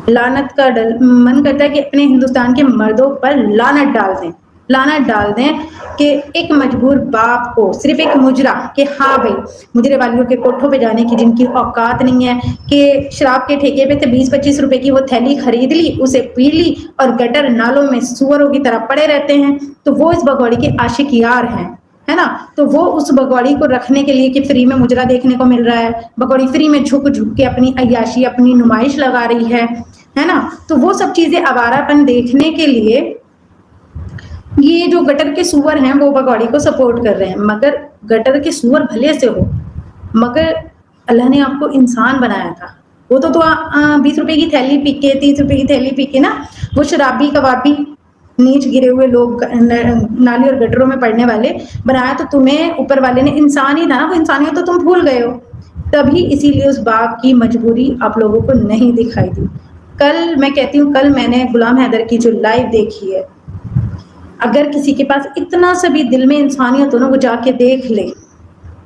लानत का मन करता है कि अपने हिंदुस्तान के मर्दों पर लानत डाल दें कि एक मजबूर बाप को सिर्फ एक मुजरा कि हाँ भाई, मुजरे वालियों के कोठों पे जाने की जिनकी औकात नहीं है, कि शराब के ठेके पे से 20-25 रुपए की वो थैली खरीद ली, उसे पी ली और गटर नालों में सुअरों की तरह पड़े रहते हैं, तो वो इस भगौड़ी के आशिक यार हैं, है ना। तो वो उस भगौड़ी को रखने के लिए कि फ्री में मुजरा देखने को मिल रहा है, भगौड़ी फ्री में झुक झुक के अपनी अय्याशी, अपनी नुमाइश लगा रही है ना। तो वो सब चीजें आवारापन देखने के लिए ये जो गटर के सुअर हैं वो भगौड़ी को सपोर्ट कर रहे हैं। मगर गटर के सुअर भले से हो, मगर अल्लाह ने आपको इंसान बनाया था। वो तो 20 रुपए की थैली पी के, 30 रुपए की थैली पी के ना, वो शराबी कबाबी नीच गिरे हुए लोग नाली और गटरों में पड़ने वाले बनाया तो तुम्हें ऊपर वाले ने इंसान ही था ना, वो इंसानियत तो तुम भूल गए हो। तभी इसीलिए उस बाप की मजबूरी आप लोगों को नहीं दिखाई दी। कल मैं कहती हूँ, कल मैंने गुलाम हैदर की जो लाइव देखी है, अगर किसी के पास इतना सा भी दिल में इंसानियत हो ना, वो जाके देख ले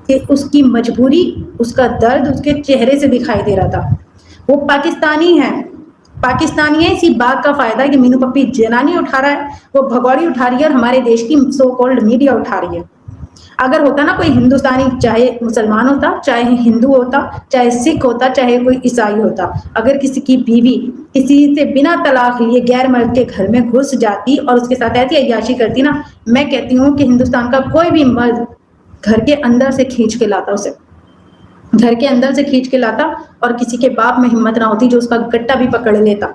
कि उसकी मजबूरी, उसका दर्द उसके चेहरे से दिखाई दे रहा था। वो पाकिस्तानी है, पाकिस्तानी है, इसी बात का फायदा कि मीनू पप्पी जनानी उठा रहा है, वो भगौड़ी उठा रही है और हमारे देश की सो कॉल्ड मीडिया उठा रही है। अगर होता ना कोई हिंदुस्तानी, चाहे मुसलमान होता, चाहे हिंदू होता, चाहे सिख होता, चाहे कोई ईसाई होता, अगर किसी की बीवी किसी से बिना तलाक लिए गैर मर्द के घर में घुस जाती और उसके साथ ऐसी अय्याशी करती ना, मैं कहती हूँ कि हिंदुस्तान का कोई भी मर्द घर के अंदर से खींच के लाता, उसे घर के अंदर से खींच के लाता, और किसी के बाप में हिम्मत ना होती जो उसका गट्टा भी पकड़ लेता।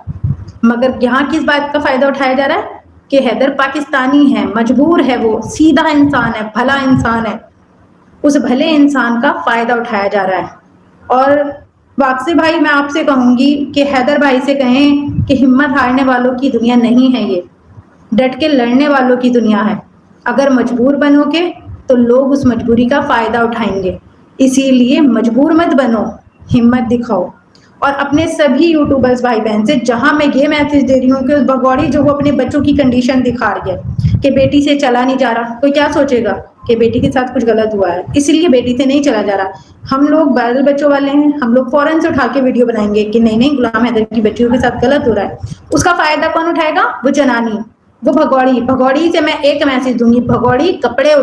मगर यहाँ किस बात का फायदा उठाया जा रहा है कि हैदर पाकिस्तानी है, मजबूर है, वो सीधा इंसान है, भला इंसान है, उस भले इंसान का फायदा उठाया जा रहा है। और वापसी भाई मैं आपसे कहूंगी कि हैदर भाई से कहें कि हिम्मत हारने वालों की दुनिया नहीं है ये, डट के लड़ने वालों की दुनिया है। अगर मजबूर बनोगे तो लोग उस मजबूरी का फायदा उठाएंगे, इसीलिए मजबूर मत बनो, हिम्मत दिखाओ। और अपने सभी यूट्यूबर्स भाई बहन से जहां मैं ये मैसेज दे रही हूँ कि उस भगौड़ी जो वो अपने बच्चों की कंडीशन दिखा रही है कि बेटी से चला नहीं जा रहा, कोई क्या सोचेगा कि बेटी के साथ कुछ गलत हुआ है इसलिए बेटी से नहीं चला जा रहा। हम लोग बाल बच्चों वाले हैं, हम लोग फौरन से उठा के वीडियो बनाएंगे कि नहीं नहीं गुलाम हैदर की बच्चियों के साथ गलत हो रहा है। उसका फायदा कौन उठाएगा? वो जनानी, वो भगौड़ी। भगौड़ी से मैं एक मैसेज दूंगी, भगौड़ी कपड़े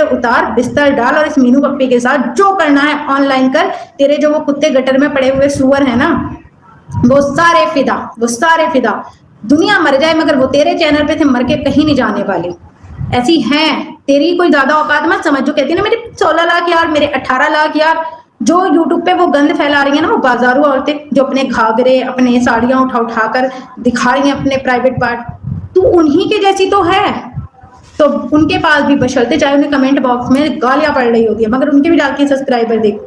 उतार, बिस्तर डाल और इस मीनू पप्पी के साथ जो करना है ऑनलाइन कर। तेरे जो वो कुत्ते गटर में पड़े हुए सुअर है ना, वो सारे फिदा। दुनिया मर जाए मगर वो तेरे चैनल पे से मर के कहीं नहीं जाने वाले। ऐसी हैं, तेरी कोई ज्यादा औकात मत समझ। जो कहती है ना मेरे 16 लाख यार, मेरे 18 लाख यार, जो यूट्यूब पे वो गंद फैला रही है ना, वो बाजारू औरतें जो अपने घाघरे, अपने साड़ियां उठा कर दिखा रही हैं अपने प्राइवेट पार्ट, तू उन्हीं के जैसी तो है। तो उनके पास भी बशर्ते चाहे उन्हें कमेंट बॉक्स में गालियां पड़ रही होती है, मगर उनके भी डाल के सब्सक्राइबर देख,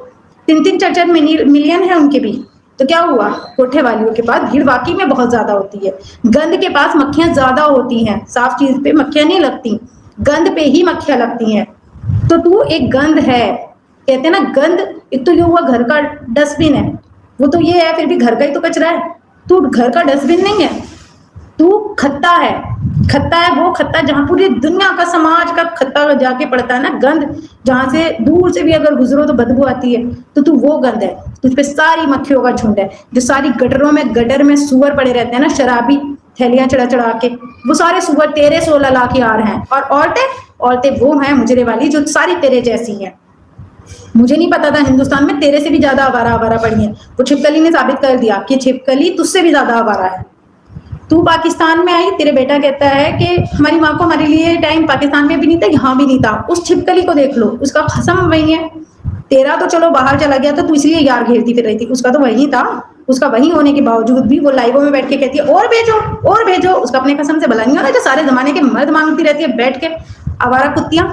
3-3 4-4 मिलियन है उनके भी। तो क्या हुआ? कोठे वालियों के पास भीड़ वाकई में बहुत ज्यादा होती है, गंद के पास मक्खियां ज्यादा होती हैं, साफ चीज पे मक्खियां नहीं लगती, गंद पे ही मक्खियां लगती हैं। तो तू एक गंद है, कहते हैं ना गंद, एक तो ये हुआ घर का डस्टबिन है, वो तो ये है फिर भी घर का ही तो कचरा है, तू घर का डस्टबिन नहीं है, तू खत्ता है वो खत्ता जहां पूरी दुनिया का, समाज का खत्ता जाके पड़ता है ना, गंद जहां से दूर से भी अगर गुजरो तो बदबू आती है, तो तू वो गंद है। तुझ पे सारी मक्खियों का झुंड है, जो सारी गटर में सुअर पड़े रहते हैं ना, शराबी थैलियां चढ़ा के, वो सारे सुअर तेरे 16 लाख यार हैं। और औरतें वो हैं मुजरे वाली जो सारी तेरे जैसी हैं। मुझे नहीं पता था हिंदुस्तान में तेरे से भी ज्यादा आवारा पड़ी है, वो छिपकली ने साबित कर दिया कि छिपकली तुझसे भी ज्यादा आवारा है। तू पाकिस्तान में आई, तेरे बेटा कहता है कि हमारी माँ को हमारे लिए टाइम पाकिस्तान में भी नहीं था, यहाँ भी नहीं था। उस छिपकली को देख लो, उसका खसम वही है। तेरा तो चलो बाहर चला गया था, तू इसलिए यार घेरती फिर रही थी, उसका तो वही था। उसका वही होने के बावजूद भी वो लाइवों में बैठ के कहती है और भेजो। उसका अपने कसम से भला नहीं हो रहा जो सारे जमाने के मर्द मांगती रहती है बैठ के, आवारा कुत्तियां।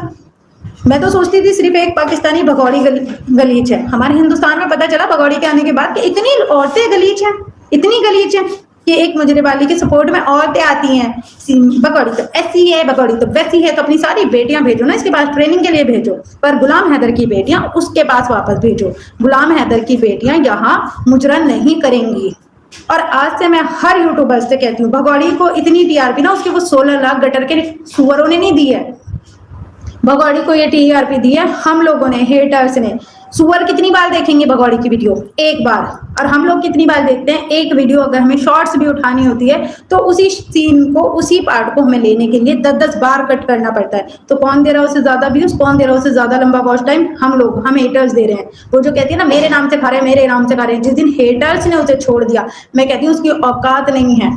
मैं तो सोचती थी सिर्फ एक पाकिस्तानी भगौड़ी गलीच है, हमारे हिंदुस्तान में पता चला भगौड़ी के आने के बाद कि इतनी औरतें गलीच हैं, इतनी गलीच हैं कि एक मुजरे वाली के सपोर्ट में औरतें आती हैं। भगौड़ी तो ऐसी है, भगौड़ी तो वैसी है, तो अपनी सारी बेटियां भेजो ना इसके पास, ट्रेनिंग के लिए भेजो, पर गुलाम हैदर की बेटियां उसके पास वापस भेजो। गुलाम हैदर की बेटियां यहाँ मुजरन नहीं करेंगी। और आज से मैं हर यूट्यूबर से कहती हूँ, भगौड़ी को इतनी टीआरपी ना उसके वो 16 लाख गटर के सुअरों ने नहीं दी है, भगौड़ी को ये टीआरपी दी है हम लोगों ने, हेटर्स ने। सुअर कितनी बार देखेंगे भगौड़ी की वीडियो? एक बार। और हम लोग कितनी बार देखते हैं? एक वीडियो अगर हमें शॉर्ट्स भी उठानी होती है तो उसी सीन को, उसी पार्ट को हमें लेने के लिए 10-10 बार कट करना पड़ता है। तो कौन दे रहा है उससे ज्यादा व्यूज, कौन दे रहा है उससे ज्यादा लंबा वॉच टाइम? हम लोग, हम हेटर्स दे रहे हैं। वो जो कहती है ना मेरे नाम से खा रहे हैं, मेरे नाम से खा रहे हैं, जिस दिन हेटर्स ने उसे छोड़ दिया, मैं कहती हूँ उसकी औकात नहीं है,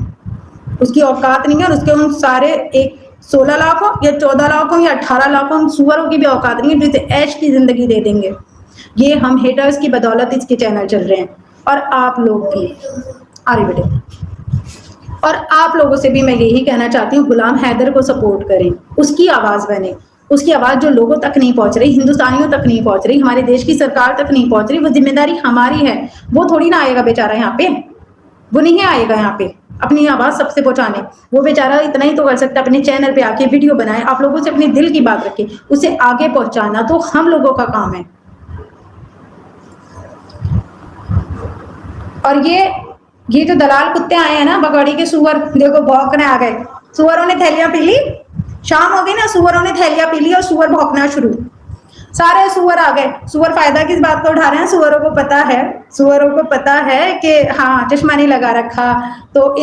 उसकी औकात नहीं है। और उसके उन सारे एक 16 लाख हो या 14 लाख हो या 18 लाख हो, सुअरों की भी औकात नहीं है जो इसे ऐश की जिंदगी दे देंगे। ये हम हेटर्स की बदौलत इसके चैनल चल रहे हैं। और आप लोग भी आगे बढ़े। और आप लोगों से भी मैं यही कहना चाहती हूँ, गुलाम हैदर को सपोर्ट करें, उसकी आवाज बने। उसकी आवाज जो लोगों तक नहीं पहुंच रही, हिंदुस्तानियों तक नहीं पहुंच रही, हमारे देश की सरकार तक नहीं पहुंच रही, वो जिम्मेदारी हमारी है। वो थोड़ी ना आएगा बेचारा यहाँ पे, वो नहीं आएगा यहाँ पे अपनी आवाज सबसे पहुंचाने। वो बेचारा इतना ही तो कर सकता है, अपने चैनल पे आके वीडियो बनाए, आप लोगों से अपने दिल की बात रखे, उसे आगे पहुंचाना तो हम लोगों का काम है। और ये जो दलाल कुत्ते आए हैं ना, भगौड़ी के सुअर, देखो भौंकने आ गए। सुअरों ने थैलियां पी ली, शाम हो गई ना, सुअरों ने थैलियां पी ली और सुअर भौंकना शुरू। सारे सुअर आ गए। सुअर फायदा किस बात का उठा रहे हैं? सुअरों को पता है, सुअरों को पता है कि हाँ चश्मा नहीं लगा रखा तो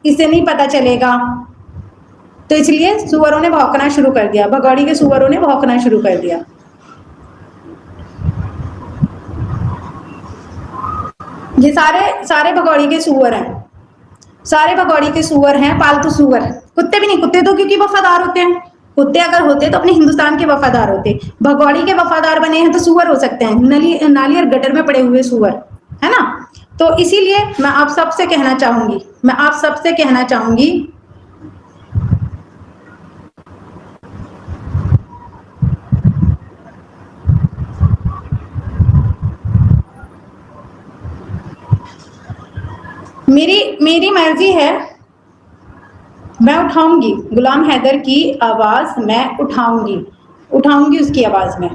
इसे नहीं पता चलेगा, तो इसलिए सुअरों ने भौंकना शुरू कर दिया, भगौड़ी के सुअरों ने भौंकना शुरू कर दिया। ये सारे भगौड़ी के सुअर हैं, सारे भगौड़ी के सुअर हैं, पालतू सुअर। कुत्ते भी नहीं, कुत्ते तो क्योंकि वफादार होते हैं, कुत्ते अगर होते तो अपने हिंदुस्तान के वफादार होते। भगौड़ी के वफादार बने हैं तो सुअर हो सकते हैं, नाली और गटर में पड़े हुए सुअर, है ना। तो इसीलिए मैं आप सबसे कहना चाहूंगी, मैं आप सबसे कहना चाहूंगी मेरी मर्जी है, मैं उठाऊंगी गुलाम हैदर की आवाज, मैं उठाऊंगी उसकी आवाज में।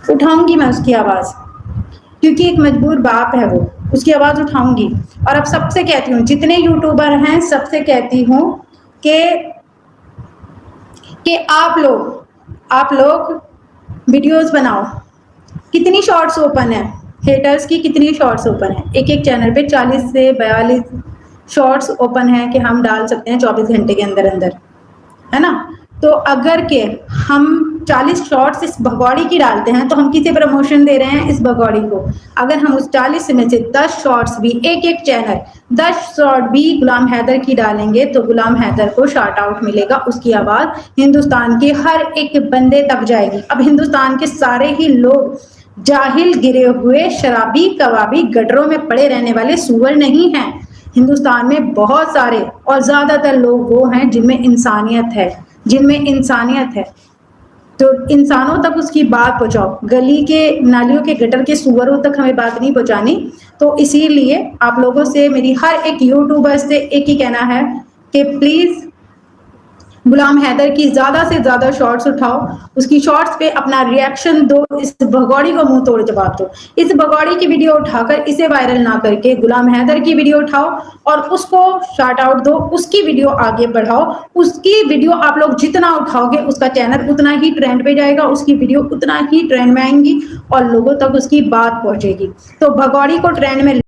उठाऊंगी मैं उसकी आवाज, क्योंकि एक मजबूर बाप है वो, उसकी आवाज उठाऊंगी। और अब सबसे कहती हूँ, जितने यूट्यूबर हैं सबसे कहती हूँ कि आप लोग वीडियोस बनाओ। कितनी शॉर्ट्स ओपन है, हेटर्स की कितनी शॉर्ट्स ओपन है? एक चैनल पे 40 से 42 शॉर्ट्स ओपन है कि हम डाल सकते हैं 24 घंटे के अंदर अंदर, है ना। तो अगर के हम 40 शॉर्ट्स इस भगौड़ी की डालते हैं तो हम किसे प्रमोशन दे रहे हैं? इस भगौड़ी को। अगर हम उस 40 में से 10 शॉर्ट्स भी, एक चैनल 10 शॉर्ट भी गुलाम हैदर की डालेंगे तो गुलाम हैदर को शार्ट आउट मिलेगा, उसकी आवाज हिंदुस्तान के हर एक बंदे तक जाएगी। अब हिंदुस्तान के सारे ही लोग जाहिल, गिरे हुए, शराबी, कबाबी, गटरों में पड़े रहने वाले सुअर नहीं हैं। हिंदुस्तान में बहुत सारे और ज्यादातर लोग वो हैं जिनमें इंसानियत है, तो इंसानों तक उसकी बात पहुंचाओ। गली के, नालियों के, गटर के सुअरों तक हमें बात नहीं पहुंचानी। तो इसीलिए आप लोगों से, मेरी हर एक यूट्यूबर से एक ही कहना है कि प्लीज गुलाम हैदर की ज्यादा से ज्यादा शॉर्ट्स उठाओ, उसकी शॉर्ट्स पे अपना रिएक्शन दो, इस भगौड़ी को मुंह तोड़ जवाब दो। इस भगौड़ी की वीडियो उठाकर इसे वायरल ना करके गुलाम हैदर की वीडियो उठाओ और उसको शार्ट आउट दो, उसकी वीडियो आगे बढ़ाओ। उसकी वीडियो आप लोग जितना उठाओगे उसका चैनल उतना ही ट्रेंड पे जाएगा, उसकी वीडियो उतना ही ट्रेंड में आएंगी और लोगों तक उसकी बात पहुंचेगी। तो भगौड़ी को ट्रेंड में